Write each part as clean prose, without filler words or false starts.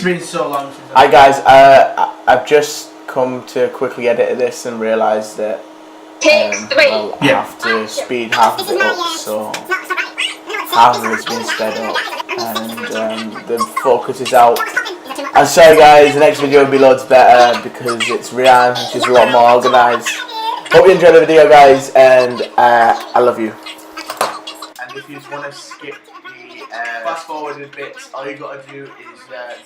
been so long since Hi guys, I've just come to quickly edit this and realised that well, I have to speed half of it up, so half of it's been sped up and the focus is out. I'm sorry guys, the next video will be loads better because it's Rianne, she's a lot more organised. Hope you enjoyed the video guys, and I love you. And if you just want to skip the fast forwarded bits, all you got to do is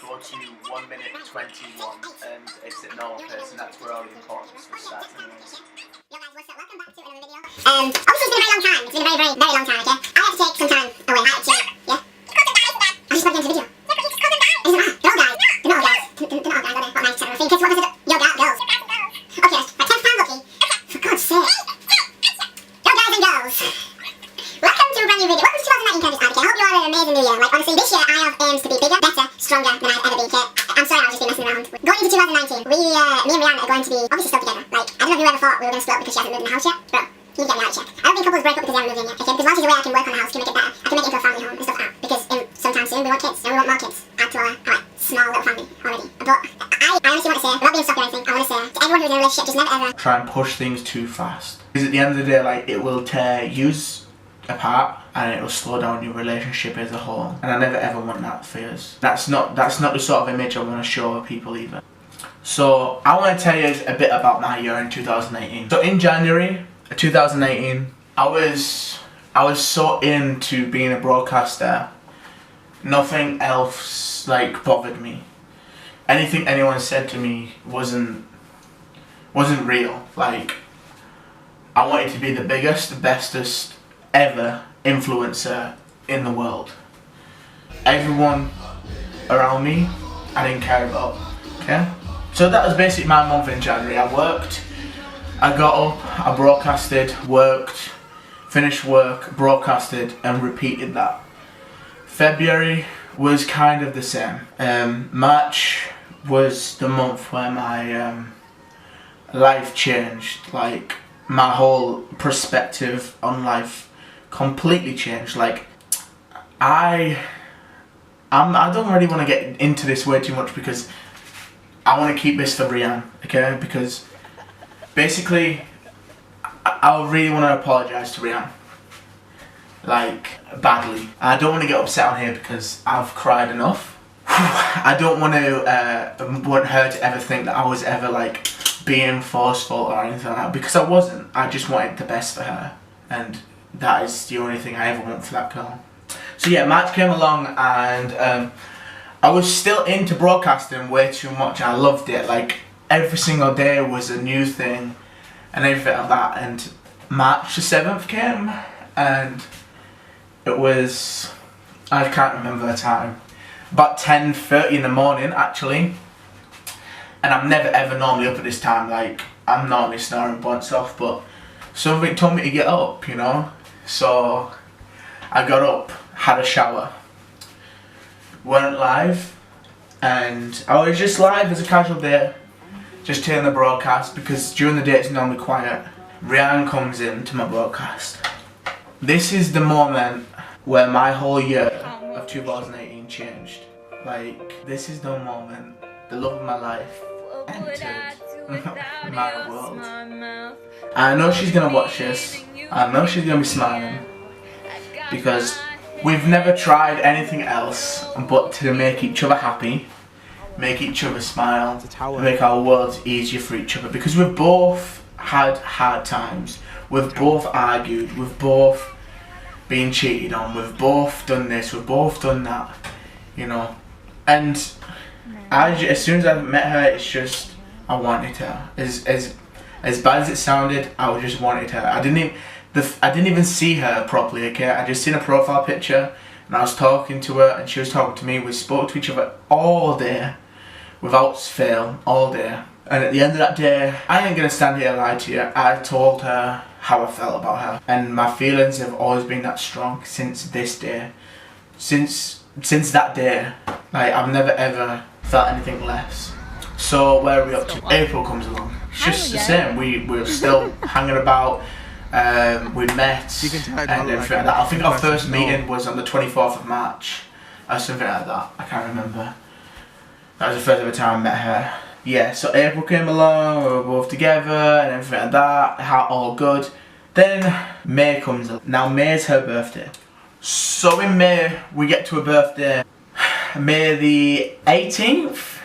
go to 1 minute 21 and exit normal pace, and that's where all the important stuff starts anyways. Yo guys, what's up? Welcome back to another video. Obviously it's been a very long time. It's been a very, very long time, okay? I have to take some time away. I have to, yeah? I just plugged into the video. Is it not? They're all guys. They're not all guys. They're not all guys, are they? What nice chat. Kids, what was it? Yo, girls. Okay, right, 10th time lucky. For God's sake. Yo guys and girls. Welcome to a brand new video. Welcome to 2019 Candice Advocate. I hope you all had an amazing new year. Like, honestly, this year I have aims to be bigger, better, stronger than I've ever been, okay? I'm sorry, I'll just be messing around. Going into 2019, me and Rianne are going to be obviously still together. Like, I don't know if you ever thought we were going to split up because she hasn't moved in the house yet, but you need to get me out of check. I don't think couples break up because they haven't moved in yet, okay? Because while she's away, I can work on the house to make it better. I can make it into a family home and stuff like that. Because sometime soon we want kids, and we want more kids. Add to our small little family already. But I honestly want to say, without being stuck or anything, I want to say to everyone who's in a relationship, just never ever try and push things too fast. Because at the end of the day, like, it will tear yous apart and it will slow down your relationship as a whole. And I never ever want that for yous. That's not the sort of image I want to show people either. So I want to tell you a bit about my year in 2018. So in January 2018, I was so into being a broadcaster. Nothing else like bothered me. Anything anyone said to me wasn't real. Like, I wanted to be the biggest, the bestest ever influencer in the world. Everyone around me, I didn't care about. Okay? So that was basically my month in January. I worked, I got up, I broadcasted, worked, finished work, broadcasted, and repeated that. February was kind of the same. March was the month where my life changed. Like, my whole perspective on life completely changed. Like, I don't really want to get into this way too much because I want to keep this for Rianne, okay? Because basically, I really want to apologise to Rianne. Like, badly. I don't want to get upset on here because I've cried enough. I don't want her to ever think that I was ever like being forceful or anything like that, because I wasn't. I just wanted the best for her, and that is the only thing I ever want for that girl. So yeah, March came along and I was still into broadcasting way too much. I loved it. Like, every single day was a new thing and everything like that. And March the 7th came and it was, I can't remember the time, about 10:30 in the morning actually. And I'm never ever normally up at this time. Like, I'm normally snoring bunts off, but something told me to get up, you know. So I got up, had a shower, went live, and I was just live as a casual day, just hearing the broadcast because during the day it's normally quiet. Rianne comes in to my broadcast. This is the moment where my whole year of 2018 changed. Like, this is the moment the love of my life entered my world. I know she's gonna watch this. I know she's gonna be smiling because we've never tried anything else but to make each other happy, make each other smile, make our worlds easier for each other, because we've both had hard times, we've both argued, we've both been cheated on, we've both done this, we've both done that, you know. And as soon as I met her, it's just, I wanted her. As bad as it sounded, I just wanted her. I didn't even see her properly, okay? I just seen a profile picture and I was talking to her and she was talking to me. We spoke to each other all day, without fail, all day. And at the end of that day, I ain't gonna stand here and lie to you. I told her how I felt about her. And my feelings have always been that strong since this day. Since that day, like, I've never ever felt anything less. So where are we up to? April comes along. It's just the same. We're still hanging about. We met and everything like that. I think our first meeting was on the 24th of March or something like that. I can't remember. That was the first ever time I met her. Yeah, so April came along, we were both together and everything like that, all good. Then May comes along. Now May's her birthday. So in May, we get to her birthday, May the 18th.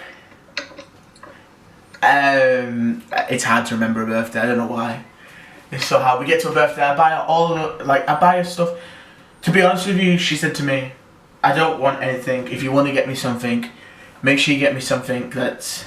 It's hard to remember her birthday, I don't know why. It's so hard. We get to her birthday, I buy her I buy her stuff. To be honest with you, she said to me, I don't want anything. If you want to get me something, make sure you get me something that's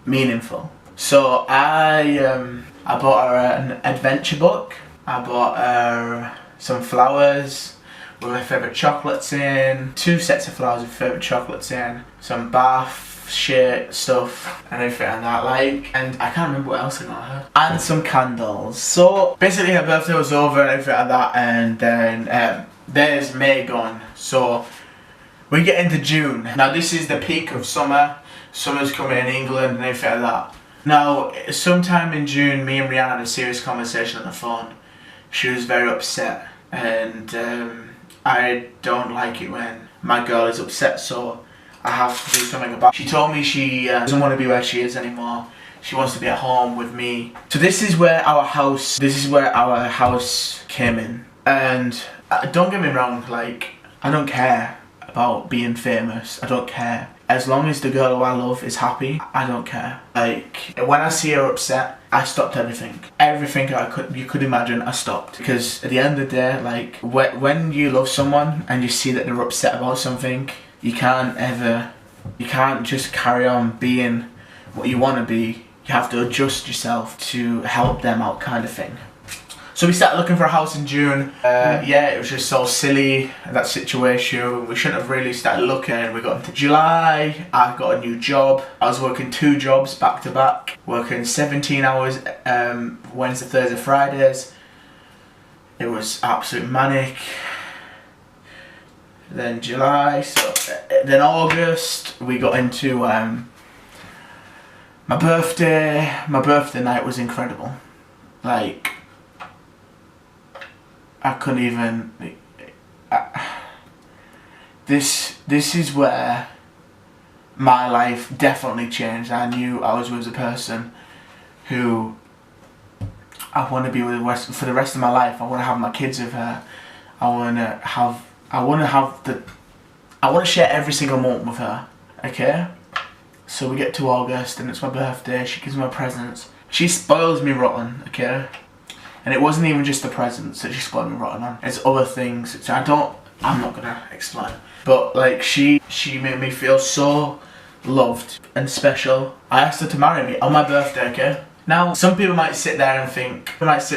meaningful. So I bought her an adventure book. I bought her some flowers with her favourite chocolates in, 2 sets of flowers with favourite chocolates in, some bath shit stuff and everything like that, and I can't remember what else I got her, and some candles. So basically her birthday was over and everything like that, and then there's May gone. So we get into June. Now this is the peak of summer. Summer's coming in England and everything like that. Now sometime in June, me and Rihanna had a serious conversation on the phone. She was very upset, and I don't like it when my girl is upset, so I have to do something about it. She told me she doesn't want to be where she is anymore. She wants to be at home with me. So this is where our house came in. And don't get me wrong, like, I don't care about being famous. I don't care. As long as the girl who I love is happy, I don't care. Like, when I see her upset, I stopped everything. Everything you could imagine, I stopped. Because at the end of the day, like, when you love someone and you see that they're upset about something, you can't just carry on being what you want to be. You have to adjust yourself to help them out, kind of thing. So we started looking for a house in June. Yeah, it was just so silly, that situation. We shouldn't have really started looking. We got into July, I got a new job. I was working 2 jobs back to back, working 17 hours Wednesday, Thursday, Fridays. It was absolute manic. Then July, then August, we got into my birthday. My birthday night was incredible. Like, I couldn't even. This is where my life definitely changed. I knew I was with a person who I want to be with for the rest of my life. I want to have my kids with her. I want to share every single moment with her. Okay? So we get to August and it's my birthday. She gives me my presents. She spoils me rotten. Okay? And it wasn't even just the presents that she spoiled me rotten on. It's other things. I'm not gonna explain. But like, she made me feel so loved and special. I asked her to marry me on my birthday, okay? Now, some people might sit there and think that's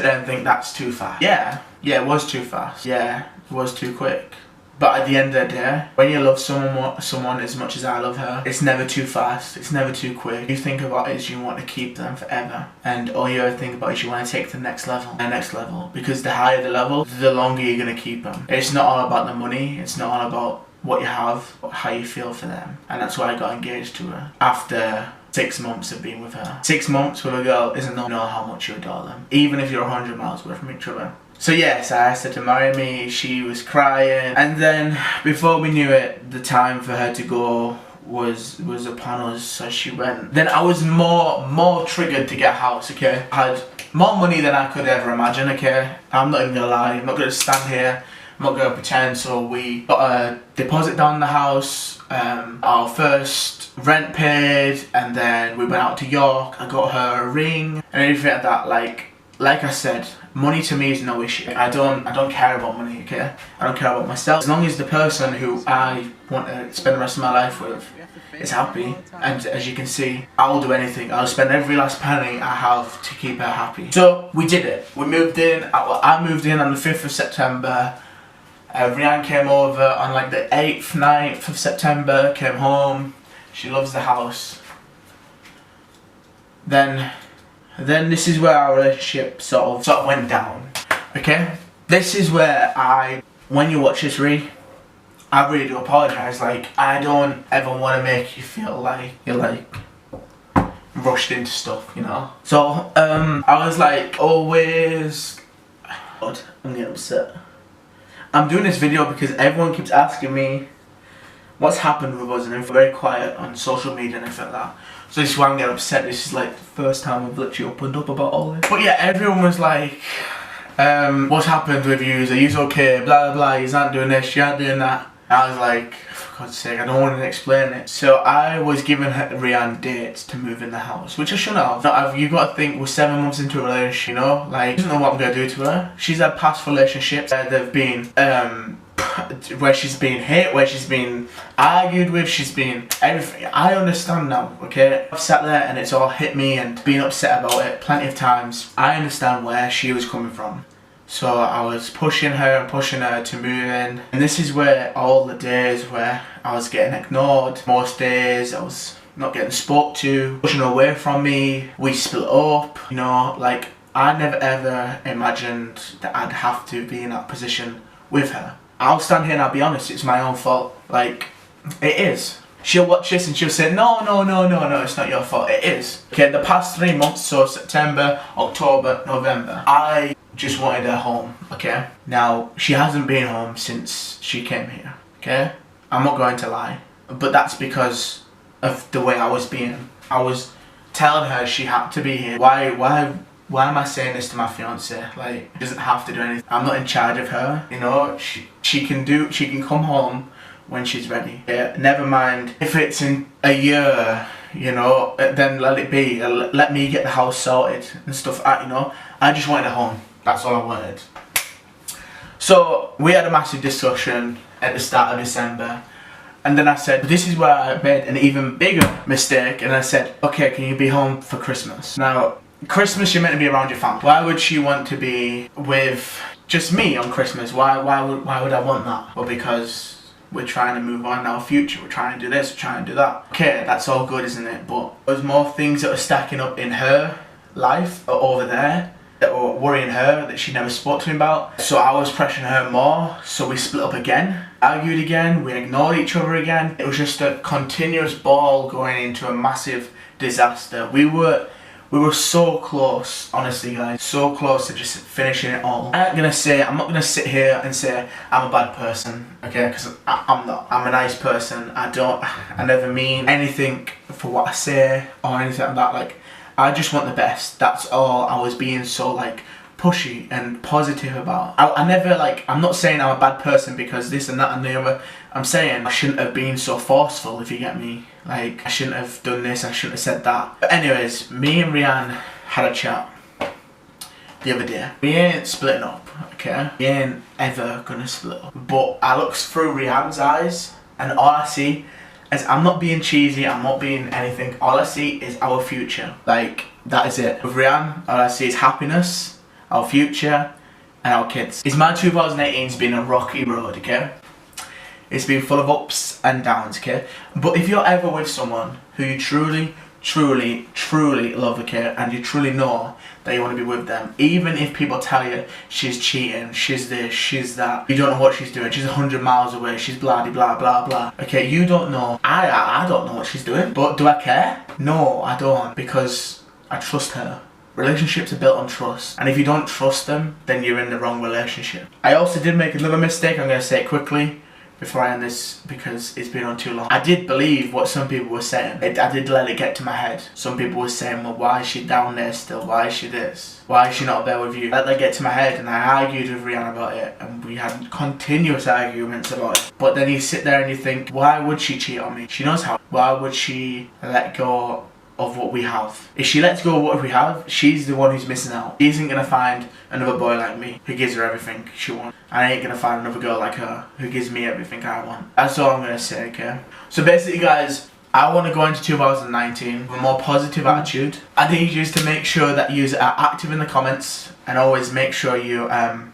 too fast. Yeah, it was too fast. Yeah, it was too quick. But at the end of the day, when you love someone as much as I love her, it's never too fast, it's never too quick. You think about it as you want to keep them forever. And all you ever think about is you want to take to the next level. Because the higher the level, the longer you're going to keep them. It's not all about the money, it's not all about what you have, but how you feel for them. And that's why I got engaged to her after 6 months of being with her. 6 months with a girl isn't enough to know how much you adore them, even if you're 100 miles away from each other. So yes, I asked her to marry me. She was crying, and then before we knew it, the time for her to go was upon us. So she went. Then I was more triggered to get a house. Okay, I had more money than I could ever imagine. Okay, I'm not even gonna lie. I'm not gonna stand here. I'm not gonna pretend. So we got a deposit down on the house. Our first rent paid, and then we went out to York. I got her a ring and everything like that. Like I said, money to me is no issue. I don't care about money, okay? I don't care about myself. As long as the person who I want to spend the rest of my life with is happy, and as you can see, I'll do anything. I'll spend every last penny I have to keep her happy. So we did it. We moved in. I moved in on the 5th of September. Rianne came over on like the 8th, 9th of September, came home. She loves the house. Then this is where our relationship sort of went down, okay? This is where when you watch this I really do apologise. Like, I don't ever want to make you feel like you're like rushed into stuff, you know? So, I was like, always, God, I'm getting upset. I'm doing this video because everyone keeps asking me what's happened with us, and I'm very quiet on social media and everything like that. So this is why I'm getting upset. This is like the first time I've literally opened up about all this. But yeah, everyone was like, what's happened with you? Are you okay? Blah blah blah, you aren't doing this, you aren't doing that. I was like, for God's sake, I don't want to explain it. So I was giving Rianne dates to move in the house, which I shouldn't have. You've got to think, we're 7 months into a relationship, you know? Like, she doesn't know what I'm going to do to her. She's had past relationships that have been, where she's been hit, where she's been argued with, she's been everything. I understand now, okay? I've sat there and it's all hit me and been upset about it plenty of times. I understand where she was coming from. So I was pushing her to move in. And this is where all the days where I was getting ignored, most days I was not getting spoke to, pushing away from me, we split up, you know, like I never ever imagined that I'd have to be in that position with her. I'll stand here and I'll be honest, it's my own fault. Like, it is. She'll watch this and she'll say, no, it's not your fault. It is. Okay, the past 3 months, so September, October, November, I just wanted her home, okay? Now, she hasn't been home since she came here, okay? I'm not going to lie. But that's because of the way I was being. I was telling her she had to be here. Why am I saying this to my fiance? Like, she doesn't have to do anything. I'm not in charge of her, you know? She can come home when she's ready. Yeah, never mind if it's in a year, you know, then let it be. Let me get the house sorted and stuff, you know. I just wanted a home. That's all I wanted. So we had a massive discussion at the start of December. And then I said, this is where I made an even bigger mistake. And I said, okay, can you be home for Christmas? Now, Christmas, you're meant to be around your family. Why would she want to be with just me on Christmas? Why would I want that? Well, because we're trying to move on in our future. We're trying to do this, we're trying to do that. Okay, that's all good, isn't it? But there's more things that are stacking up in her life over there that were worrying her that she never spoke to me about. So I was pressuring her more. So we split up again, argued again, we ignored each other again. It was just a continuous ball going into a massive disaster. We were so close, honestly guys, so close to just finishing it all. I'm not gonna sit here and say I'm a bad person, okay, because I'm not. I'm a nice person. I never mean anything for what I say or anything like that. Like, I just want the best. That's all. I was being so like pushy and positive about. I never, like, I'm not saying I'm a bad person because this and that and the other. I'm saying I shouldn't have been so forceful, if you get me. Like, I shouldn't have done this, I shouldn't have said that. But anyways, me and Rianne had a chat the other day. We ain't splitting up, okay? We ain't ever gonna split up. But I look through Rianne's eyes and all I see is, I'm not being cheesy, I'm not being anything. All I see is our future. Like, that is it. With Rianne, all I see is happiness, our future, and our kids. My 2018's been a rocky road, okay? It's been full of ups and downs, okay? But if you're ever with someone who you truly love, okay, and you truly know that you want to be with them, even if people tell you she's cheating, she's this, she's that, you don't know what she's doing, she's 100 miles away, she's blah blah blah blah, okay, you don't know. I don't know what she's doing, but do I care? No, I don't, because I trust her. Relationships are built on trust, and if you don't trust them, then you're in the wrong relationship. I also did make another mistake. I'm going to say it quickly before I end this because it's been on too long. I did believe what some people were saying. I did let it get to my head. Some people were saying, well, why is she down there still? Why is she this? Why is she not there with you? Let that get to my head, and I argued with Rianne about it, and we had continuous arguments about it. But then you sit there and you think, why would she cheat on me? She knows how. Why would she let go of what we have? If she lets go of what we have, she's the one who's missing out. She isn't gonna find another boy like me who gives her everything she wants. I ain't gonna find another girl like her who gives me everything I want. That's all I'm gonna say, okay? So basically, guys, I want to go into 2019 with a more positive attitude. I need you to make sure that you are active in the comments and always make sure you are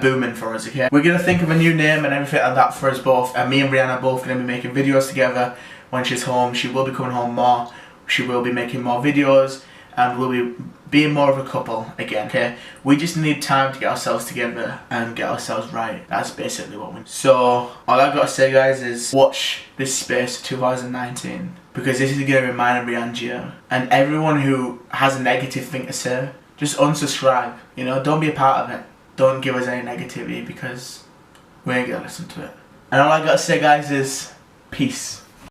booming for us, okay? We're gonna think of a new name and everything like that for us both, and me and Rianne are both gonna be making videos together. When she's home, she will be coming home more. She will be making more videos, and we'll be being more of a couple again, okay? We just need time to get ourselves together and get ourselves right. That's basically what we need. So, all I've got to say, guys, is watch this space 2019, because this is going to remind Rianne's year. And everyone who has a negative thing to say, just unsubscribe, you know? Don't be a part of it. Don't give us any negativity, because we ain't going to listen to it. And all I gotta say, guys, is peace.